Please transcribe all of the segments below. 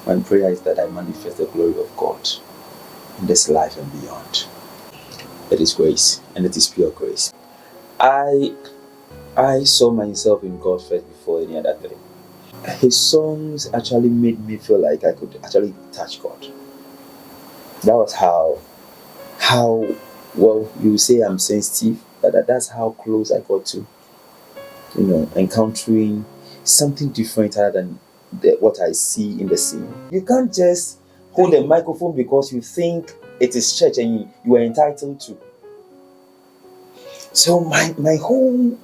My prayer is that I manifest the glory of God in this life and beyond. It is grace, and it is pure grace. I saw myself in God first before any other thing. His songs actually made me feel like I could actually touch God. That was how well, you say I'm sensitive, but that's how close I got to, encountering something different other than what I see in the scene. You can't just hold a microphone because you think it is church and you are entitled to. So my whole,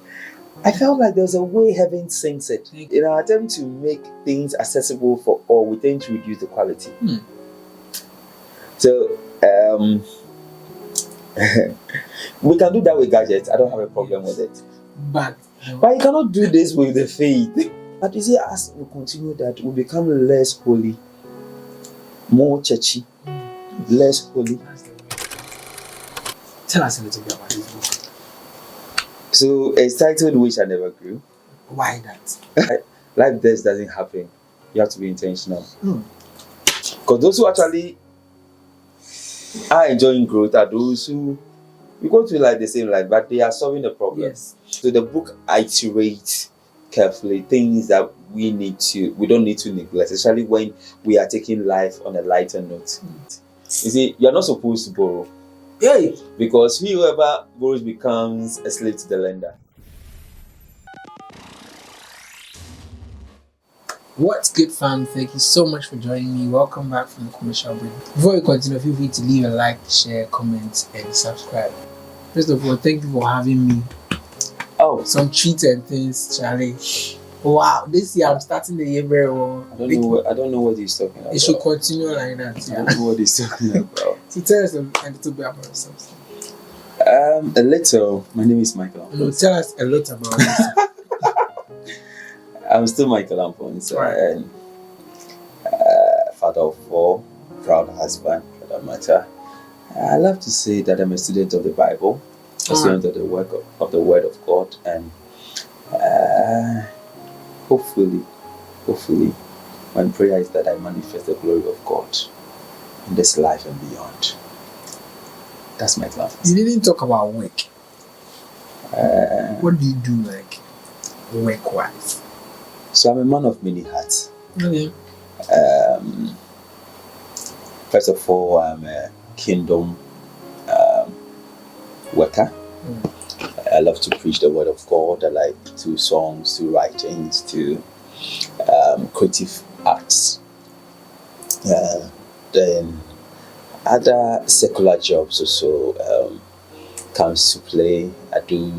I felt like there's a way heaven sings it. In our attempt to make things accessible for all, we tend to reduce the quality. So we can do that with gadgets. I don't have a problem with it. But you cannot do this with the faith. But you see, as we continue that, we become less holy, more churchy, less holy. Tell us a little bit about this book. So it's titled Which I Never Grew. Why that? Life this doesn't happen. You have to be intentional. Because those who actually are enjoying growth are those who, you go through like the same life, but they are solving the problem. Yes. So the book iterates carefully things that we don't need to neglect, especially when we are taking life on a lighter note. You see, you're not supposed to borrow. Hey. Because whoever borrows becomes a slave to the lender. What's good, fam? Thank you so much for joining me. Welcome back from the commercial break. Before we continue, feel free to leave a like, share, comment, and subscribe. First of all, thank you for having me. Oh, some treats and things, Charlie. Wow, this year I'm starting the year very well. I don't know what he's talking about. It should continue like that. Yeah. I don't know what he's talking about. So tell us a little bit about yourself. A little. My name is Micheal Amposah. No, tell us a lot about yourself. I'm still Micheal Amposah, right. And father of 4, proud husband, for that matter. I love to say that I'm a student of the Bible, a student of the Word of God, and hopefully, my prayer is that I manifest the glory of God in this life and beyond. That's my plan. You didn't talk about work. What do you do, like, work-wise? So I'm a man of many hats. Okay. First of all, I'm a kingdom worker. I love to preach the word of God. I like to songs, to writings, to creative arts. Then other secular jobs also comes to play. I do.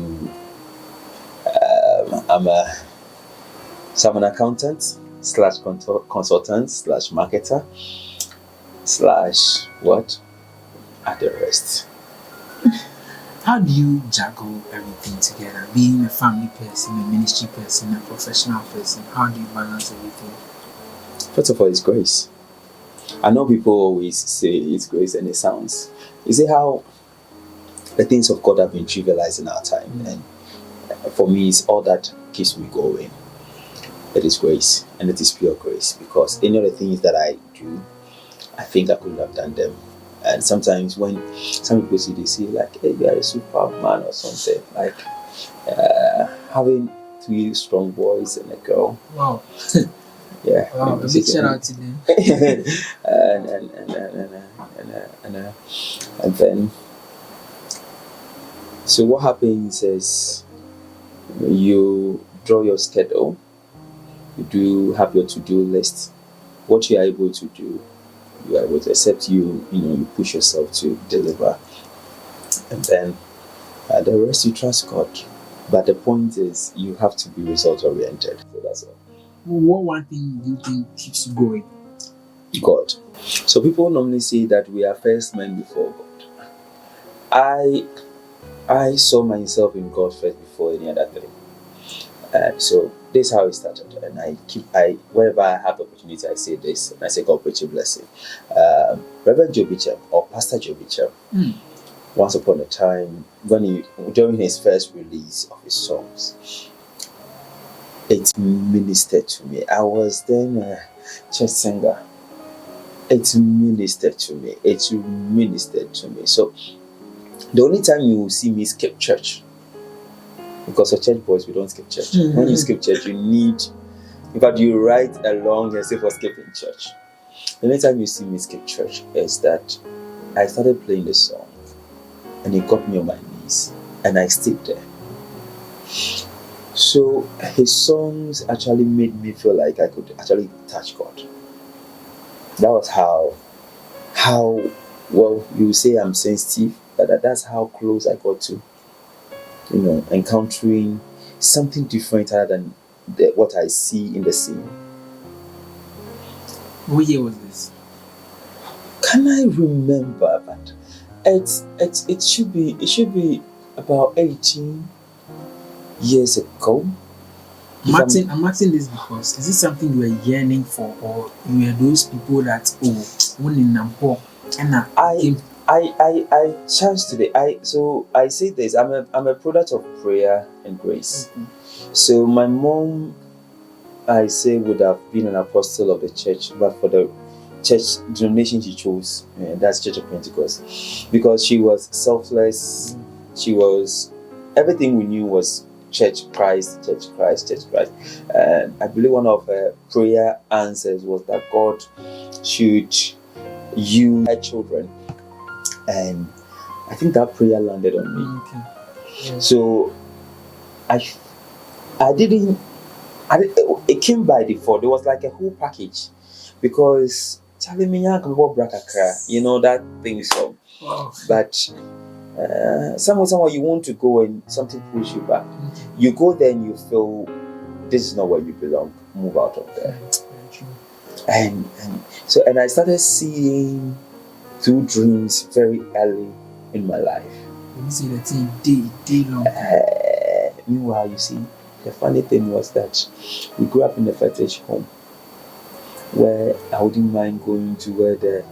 So I'm an accountant / consultant / marketer / what? At the rest. How do you juggle everything together? Being a family person, a ministry person, a professional person, how do you balance everything? First of all, it's grace. I know people always say it's grace and it sounds. You see how the things of God have been trivialized in our time, and for me, it's all that keeps me going. It is grace, and it is pure grace, because any of the things that I do, I think I could have done them. And sometimes when some people see, they say like, hey, you are a superman or something, like having 3 strong boys and a girl. Wow. Yeah. Wow, a big shout out to them. And then, so what happens is you draw your schedule, you do have your to-do list, what you are able to do, you are able to accept, you push yourself to deliver, and then the rest you trust God. But the point is, you have to be result oriented. So that's all. What one thing do you think keeps you going? God. So people normally say that we are first men before God. I saw myself in God first before any other thing. So this is how it started, and whenever I have the opportunity, I say this, and I say, God preach a blessing. Reverend Joe Bicham, or Pastor Joe Bicham, once upon a time, during his first release of his songs, it ministered to me. I was then a church singer, It ministered to me. It ministered to me. So the only time you will see me skip church, because for church boys we don't skip church. When you skip church, you need, in fact, you write a long essay for skipping church. The only time you see me skip church is that I started playing the song, and it got me on my knees, and I stayed there. So his songs actually made me feel like I could actually touch God. That was how well, you say I'm sensitive, but that's how close I got to, encountering something different other than what I see in the scene. What year was this? Can I remember? But it should be about 18 years ago. I'm asking this because is it something you were yearning for, or you were those people that one in Nampo and I chanced today. I say this. I'm a product of prayer and grace. Mm-hmm. So my mom, I say, would have been an apostle of the church, but for the church denomination she chose, that's Church of Pentecost, because she was selfless. She was, everything we knew was church Christ, church Christ, church Christ. And I believe one of her prayer answers was that God should use her children, and I think that prayer landed on me. Okay. Yes. So it came by default. It was like a whole package, because Charlie Minya can go brakakra, that thing song. Wow. But somewhere you want to go and something pulls you back. You go there and you feel this is not where you belong. Move out of there. And I started seeing through dreams very early in my life. You see the thing day long. Meanwhile, you see, the funny thing was that we grew up in a fetish home where I wouldn't mind going to where the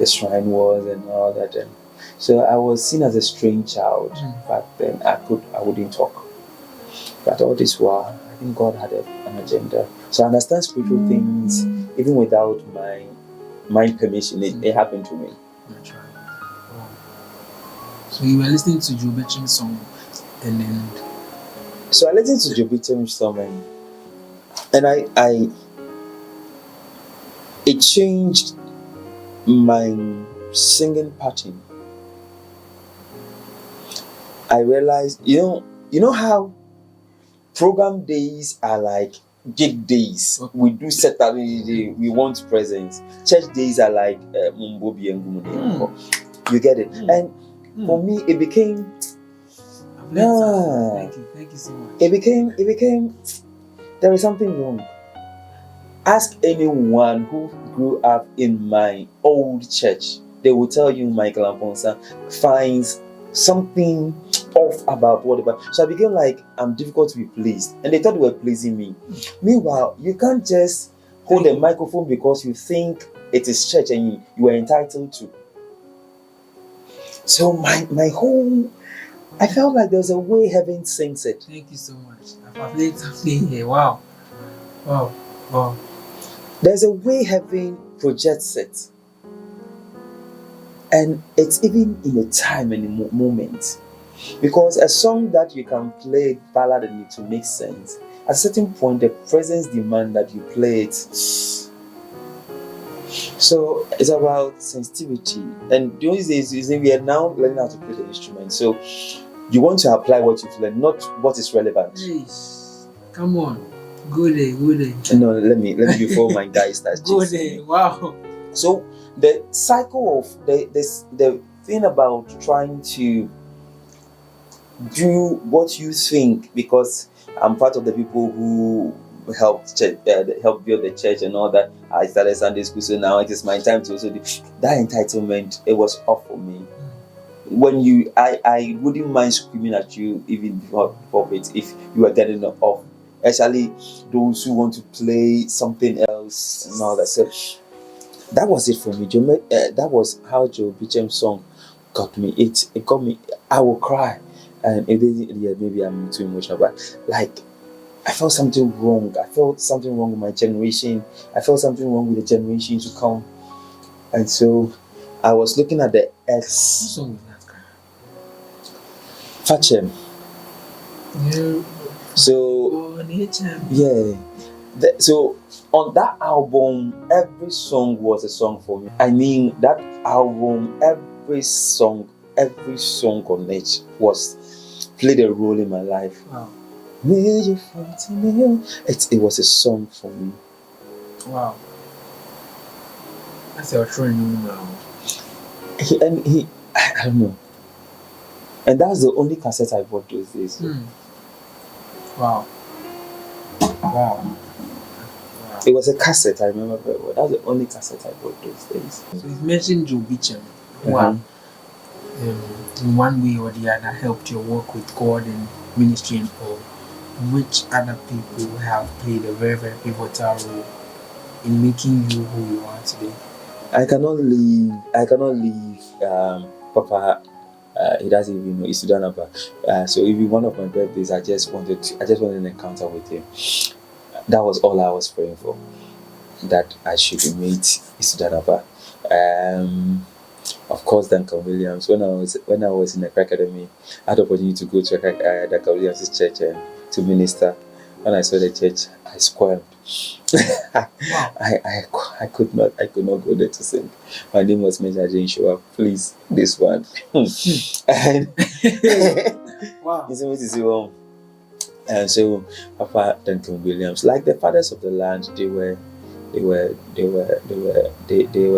shrine was and all that. And so I was seen as a strange child back then. I wouldn't talk. But all this while, I think God had an agenda. So I understand spiritual things even without my permission. It happened to me. That's right. Wow. So you were listening to Joe Betcham's song, and then. So I listened to Joe Betcham's song, and it changed my singing pattern. I realized, you know how program days are like gig days. We do Saturday day, we want presents. Church days are like Mumbobi and Gumude. You get it? And for me, it became. Thank you so much. It became. There is something wrong. Ask anyone who grew up in my old church. They will tell you Micheal Amposah finds something off about whatever. So I became like, I'm difficult to be pleased. And they thought they were pleasing me. Meanwhile, you can't just hold a microphone because you think it is church and you are entitled to. So my whole, I felt like there's a way heaven sings it. Thank you so much. I've played something here. Wow. There's a way heaven projects it. And it's even in a time and a moment. Because a song that you can play ballad and it will make sense. At a certain point, the presence demands that you play it. So it's about sensitivity. And the only thing is we are now learning how to play the instrument. So you want to apply what you've learned, not what is relevant. Please, come on. Go there. No, let me before my guy starts. Go there. Wow. So the cycle of the thing about trying to do what you think, because I'm part of the people who helped help build the church and all that. I started Sunday school, so now it is my time to also do that. Entitlement, it was off for me. When I wouldn't mind screaming at you even before it if you were getting off. Especially those who want to play something else and all that. So that was it for me. That was how Joe Betcham's song got me. It got me. I will cry, and maybe I'm too emotional, but like I felt something wrong. I felt something wrong with my generation. I felt something wrong with the generation to come. And so I was looking at the What X song was that? Fachem. Yeah. So Oh, nature. yeah. So on that album, every song was a song for me. I mean, that album, every song on it was played a role in my life. Wow. It was a song for me. Wow. That's your training now. I don't know. And that's the only cassette I bought those days. Wow. Wow. It was a cassette, I remember very well. That's the only cassette I bought those days. So you've mentioned Joe Beecham, who have, in one way or the other, helped your work with God and ministry and all. Which other people have played a very, very pivotal role in making you who you are today? I cannot leave Papa. He doesn't even know. He's Sudanaba. So even one of my birthdays, I just wanted an encounter with him. That was all I was praying for. That I should meet Sudanaba. Of course, Duncan Williams. When I was in the academy, I had the opportunity to go to Duncan Williams' church and to minister. When I saw the church, I squirmed. Wow. I could not go there to sing. My name was Major. I didn't show up. Please, this one. And Wow. And so Papa Duncan Williams, like the fathers of the land, they were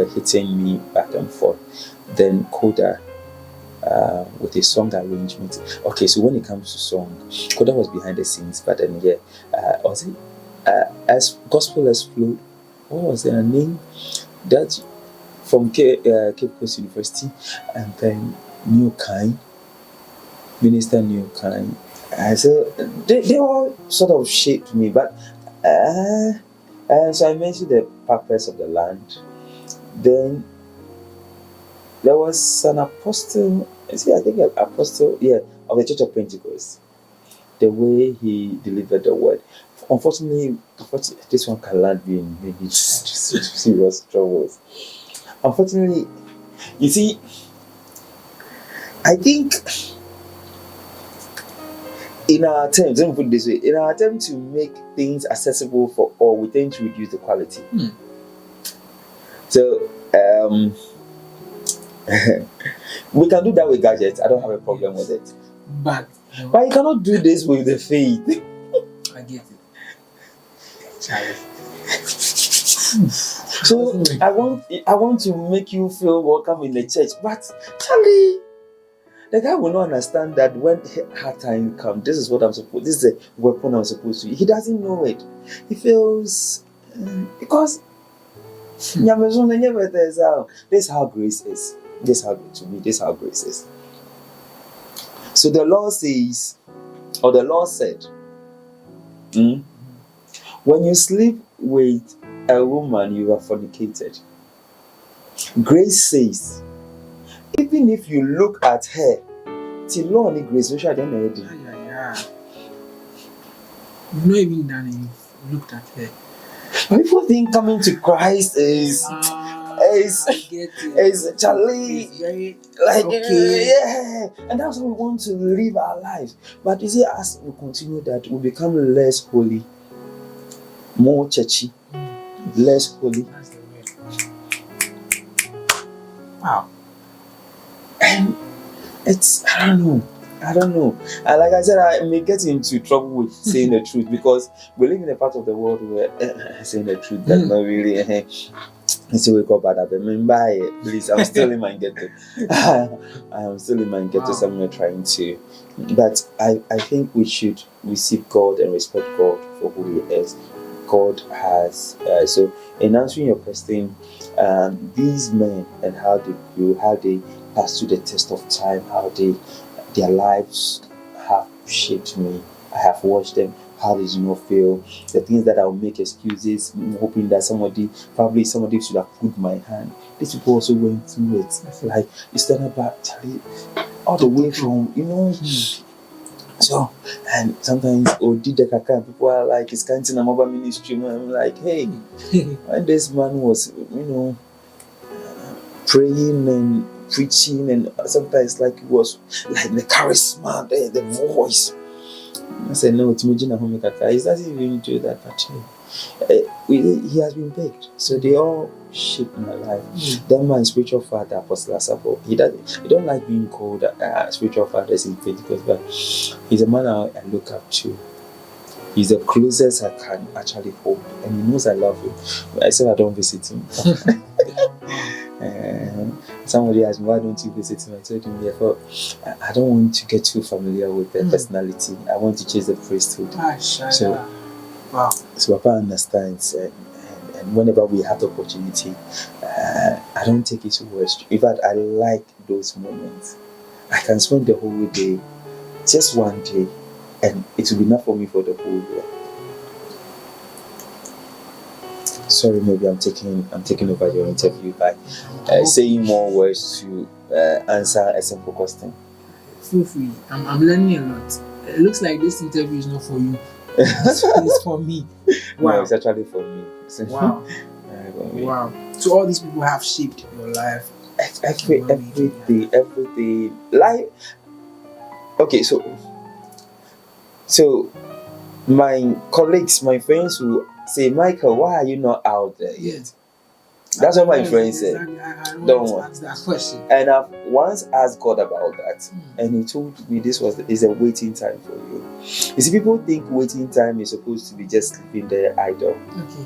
hitting me back and forth. Then Koda, with a song arrangement. Okay, so when it comes to song, Koda was behind the scenes, but then was it as Gospel as Flowed? What was their name? That from Cape Coast University, and then New Kind, Minister New Kind. So they all sort of shaped me, but so I mentioned the purpose of the land. Then there was an apostle, I think an apostle, of the Church of Pentecost. The way he delivered the word. Unfortunately, this one can land me in many serious troubles. Unfortunately, you see, I think in our attempt, let me put it this way, in our attempt to make things accessible for all, we tend to reduce the quality. So, we can do that with gadgets. I don't have a problem with it. But you cannot do this with the faith. I get it. Charlie. So I want to make you feel welcome in the church, but Charlie, the guy will not understand that when hard time comes, this is the weapon I'm supposed to use. He doesn't know it. He feels because this is how grace is. This is how grace is. So the Lord says, or the Lord said, when you sleep with a woman, you have fornicated. Grace says, even if you look at her, till Lord need grace, which I don't know. You've not even done it, you've looked at her. People think coming to Christ is Charlie, very, like okay. And that's how we want to live our lives. But you see, as we continue that, we become less holy, more churchy, less holy. That's the word. Wow. And it's I don't know. And like I said, I may get into trouble with saying the truth because we live in a part of the world where saying the truth does not really. So we got bad at them. Please, I'm still in my ghetto. I am still in my ghetto, Wow. so I'm not trying to. But I think we should receive God and respect God for who He is. God has. So in answering your question, these men and how they grew, how they passed through the test of time, how their lives have shaped me. I have watched them. How they do not feel, the things that I'll make excuses, hoping that somebody should have put my hand. These people also went through it. Like it's not about Charlie, all the way from So and sometimes did the kaka people are like it's kind of mobile ministry. I'm like, hey, when this man was, praying and preaching, and sometimes like it was like the charisma, the voice. I said, no, it's Mujina Homikaka. He doesn't even do that, but he has been baked. So they all shaped my life. Then my spiritual father, Apostle Asabo, he don't like being called spiritual fathers in Pentecost, but he's a man I look up to. He's the closest I can actually hold, and he knows I love him. I said I don't visit him. Somebody asked me, why don't you visit him? I told him, I don't want to get too familiar with their personality. I want to chase the priesthood. So Papa understands, and whenever we have the opportunity, I don't take it to worst. In fact, I like those moments. I can spend the whole day, just one day, and it will be enough for me for the whole year. Sorry, maybe I'm taking over your interview by saying more words to answer a simple question. Feel free. I'm learning a lot. It looks like this interview is not for you. It's for me. Wow. No, it's actually for me. Wow. Wow. So all these people have shaped your life. Everything. Life. Okay, so my colleagues, my friends who say, Michael, why are you not out there yet? That's what my friend said. Don't want to ask that question. And I've once asked God about that, and He told me this is a waiting time for you. You see, people think waiting time is supposed to be just sleeping there idle. Okay.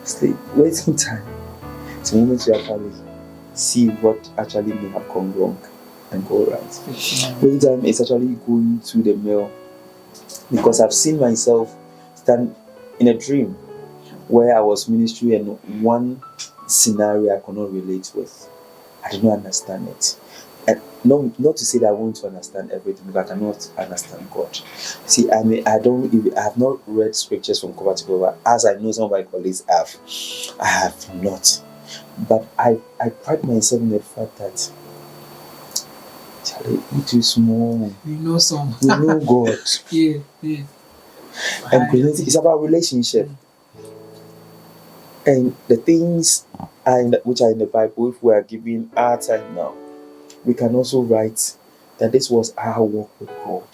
Sleep. Waiting time. It's a moment you actually see what actually may have gone wrong and go right. Waiting time is actually going to the mill, because I've seen myself stand in a dream where I was ministry, and one scenario I could not relate with. I did not understand it. And not to say that I want to understand everything, but I cannot understand God. See, I have not read scriptures from cover to cover, as I know some of my colleagues have. I have not. But I pride myself in the fact that, Charlie, it is small. We know some. We know God. Yeah. And it's about relationship. And the things which are in the Bible, if we are giving our time now, we can also write that this was our walk with God.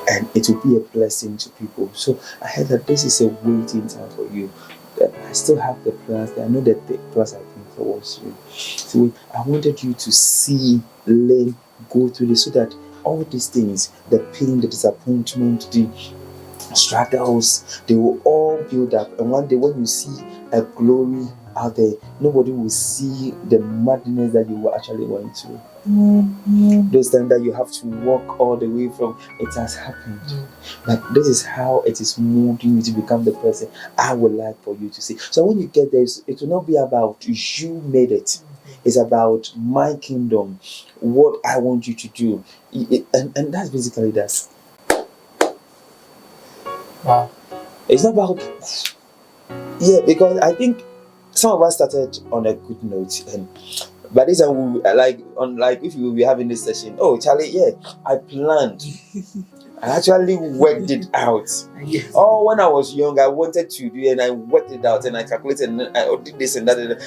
And it will be a blessing to people. So I heard that this is a waiting time for you. That I still have the plans. I know that the plans I think towards you. So I wanted you to see, learn, go through this, so that all these things, the pain, the disappointment, the struggles, they will all build up. And one day when you see a glory out there, nobody will see the madness that you were actually going through. Those times that you have to walk all the way from it has happened. Like, this is how it is molding you to become the person I would like for you to see. So when you get there, it will not be about you made it. It's about my kingdom, what I want you to do. And that's basically that. Wow. It's not about, because I think some of us started on a good note, and by this time we if we will be having this session, oh Charlie, I planned. I actually worked it out. Yes. Oh, when I was young, I wanted to do it, and I worked it out, and I calculated, and I did this and that,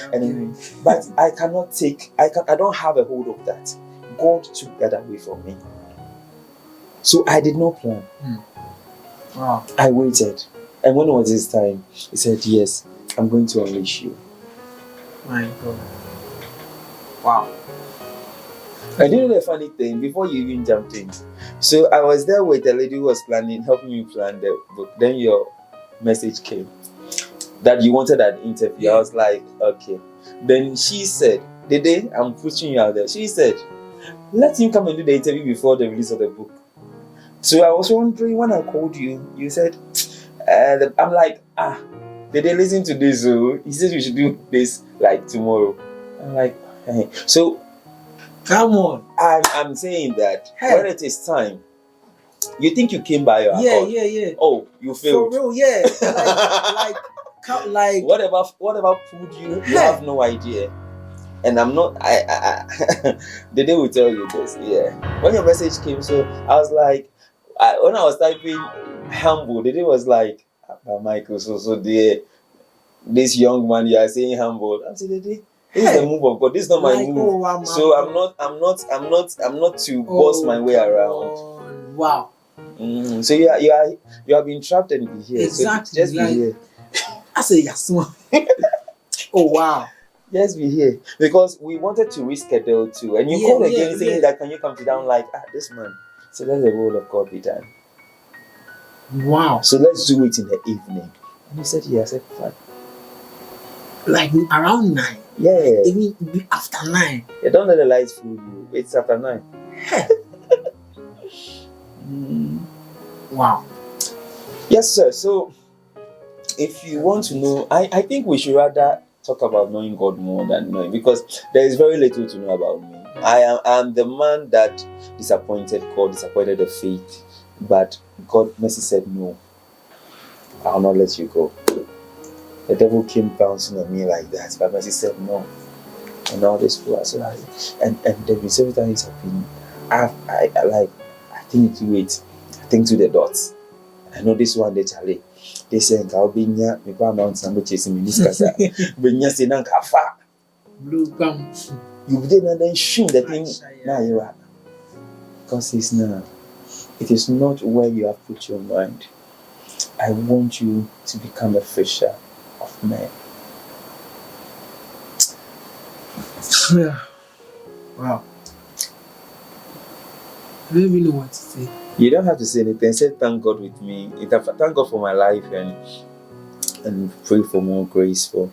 but I don't have a hold of that. God took that away from me. So I did not plan. Wow. I waited. And when it was his time, he said, yes, I'm going to unleash you. My God. Wow. And you know the funny thing, before you even jumped in, so I was there with the lady who was helping me plan the book. Then your message came that you wanted an interview. I was like, okay. Then she said, Dede, I'm pushing you out there. She said, let him come and do the interview before the release of the book. So I was wondering, when I called you, you said, I'm like, did they listen to this? He says we should do this like tomorrow. I'm like, hey. So come on. I'm saying that when it is time, you think you came by your account. Yeah. Oh, you failed. For real, yeah. like whatever pulled you, you have no idea. And I'm not. The day will tell you this. Yeah. When your message came, so I was like, when I was typing humble, the day was like, Michael, so this young man, you are saying humble. I said, Dede, This is the move of God. This is not my move. Oh, wow, so I'm not to boss my way around. Wow. So you have been trapped and be here. Exactly. So just be here. I say yes. Oh wow. Just be here. Because we wanted to reschedule too. And you called again saying that can you come to down like this man. So let the will of God be done. Wow. So let's do it in the evening. And he said, yeah. I said, fine. Like around 9. Yeah. Even after 9. Yeah, don't let the lights fool you. It's after 9. Wow. Yes, sir. So if you want to know, I think we should rather talk about knowing God more than knowing, because there is very little to know about me. I am the man that disappointed God, disappointed the faith, but God mercy said no. I'll not let you go. The devil came bouncing on me like that, but mercy said no. And all this was and there been several times I've been I think to it. I think to the dots. I know this one, they Charlie. They say, I'll be near me, I'm chasing me, this casa. But yes, in Ankafa. Blue gum. You didn't then shoot the thing. Now you are. Because it's not. It is not where you have put your mind. I want you to become a fisher of men. Wow. I don't even know what to say. You don't have to say anything. Say thank God with me. Thank God for my life and pray for more grace for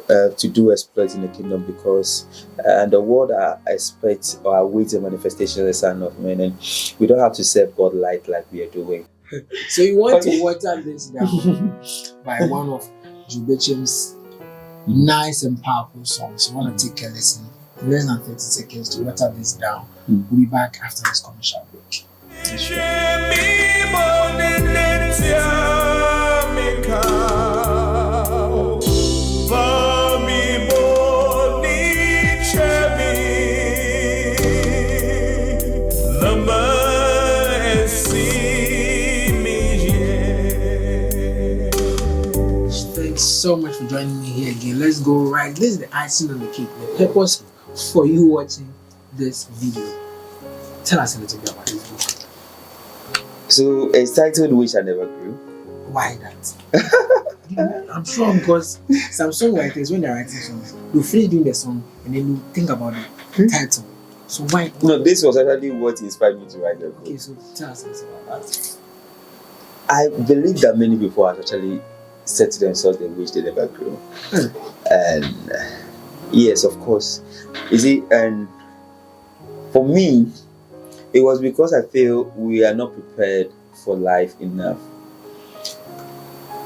to do exploits in the kingdom, because and the world expects or awaits a manifestation of the Son of Man, and we don't have to serve God like we are doing. So you want to water this down by one of Jubechim's nice and powerful songs. You want to take a listen. Less than 30 seconds to water this down. We'll be back after this commercial break. Thanks so much for joining me here again. Let's go right. This is the icing on the cake. The purpose for you watching this video. Tell us a little bit about this book. So it's titled Which I Never Grew. Why that? I'm sure because some songwriters, when they're writing songs, they'll finish doing the song and then you think about the title. So why? No, this was actually what inspired me to write the book. Okay, so tell us a little about that. I believe that many people have actually said to themselves they wish they never grew. And yes, of course. You see, and for me, it was because I feel we are not prepared for life enough.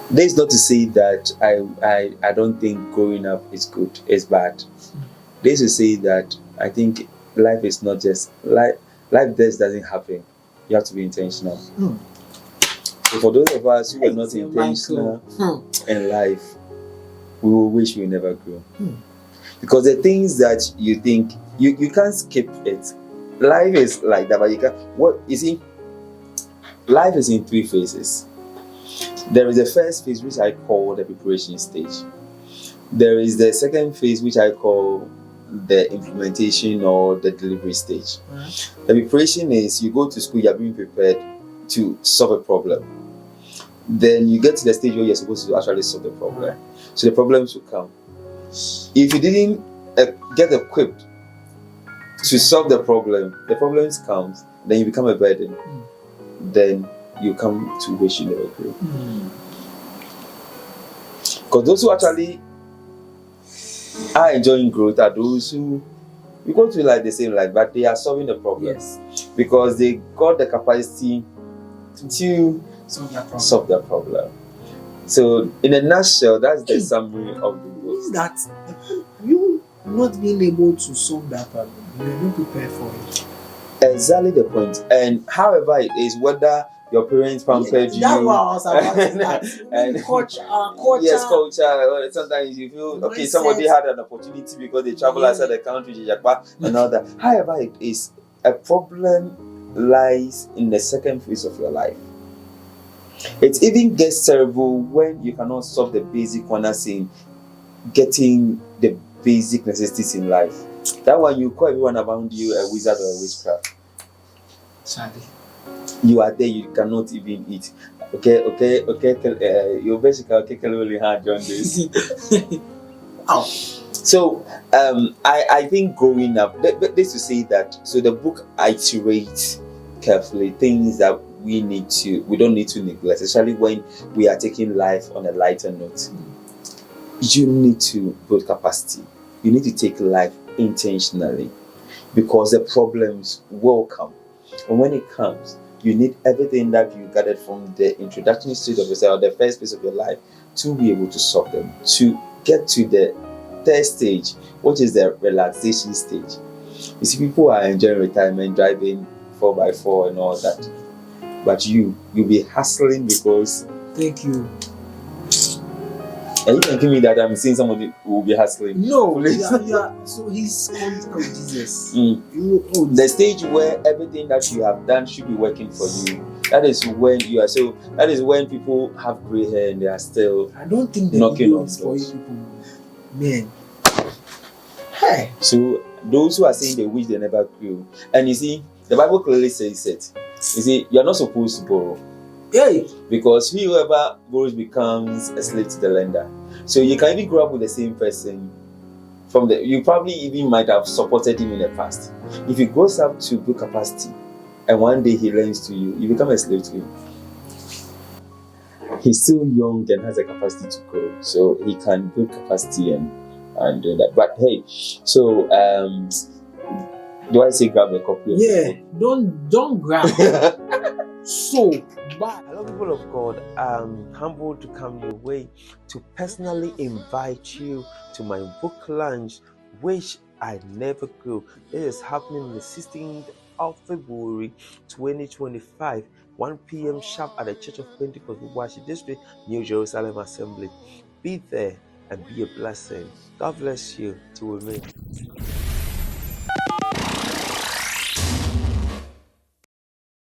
This is not to say that I don't think growing up is good, it's bad. This is to say that I think life is not just life just doesn't happen. You have to be intentional. So for those of us who are not intentional in life, we will wish we never grew. Because the things that you think you can't skip it. Life is like that, but you can't. What you see, life is in 3 phases. There is the first phase, which I call the preparation stage. There is the second phase, which I call the implementation or the delivery stage. The preparation is you go to school, you're being prepared to solve a problem. Then you get to the stage where you're supposed to actually solve the problem. So the problems will come. If you didn't get equipped to solve the problems come, then you become a burden. Then you come to wish you never grew. Because those who actually are enjoying growth are those who you go to like the same life, but they are solving the problem. Yes. Because they got the capacity to solve that problem. So in a nutshell, that's the summary of the book. Is that you not being able to solve that problem? You're not prepared for it. Exactly the point. And however it is, whether your parents pampered you, That's what I was about to say. and culture. Yes, culture. Sometimes you feel okay. Somebody had an opportunity because they travel outside the country, and all that. However, it is a problem lies in the second phase of your life. It even gets terrible when you cannot solve the basic one, as in getting the basic necessities in life. That one, you call everyone around you a wizard or a witchcraft. Sadly. You are there, you cannot even eat. Okay. Your basically only hard on this. Oh. So I think growing up, this to say that, so the book iterates carefully things that we don't need to neglect, especially when we are taking life on a lighter note. You need to build capacity. You need to take life intentionally, because the problems will come. And when it comes, you need everything that you gathered from the introductory stage of yourself, the first phase of your life, to be able to solve them, to get to the third stage, which is the relaxation stage. You see, people are enjoying retirement, driving 4x4 and all that, but you'll be hustling because. Thank you. And you can give me that I'm seeing somebody who will be hustling. No, yeah. So he's called Jesus. The stage where everything that you have done should be working for you. That is when you are so. That is when people have grey hair and they are still. I don't think the knocking on is for you doors. people, man. Hey. So those who are saying they wish they never grew, and you see, the Bible clearly says it. You see, you're not supposed to borrow. Hey. Because whoever borrows becomes a slave to the lender. So you can even grow up with the same person. You probably even might have supported him in the past. If he grows up to build capacity, and one day he learns to you become a slave to him. He's still young and has a capacity to grow, so he can build capacity and do that. But hey, so do I say grab a copy of the book? Don't grab. So bad. Hello, people of God. I'm humbled to come your way to personally invite you to my book launch, which I never grew. It is happening on the 16th of February 2025, 1 p.m. sharp at the Church of Pentecost, Washi District, New Jerusalem Assembly. Be there and be a blessing. God bless you. To remain.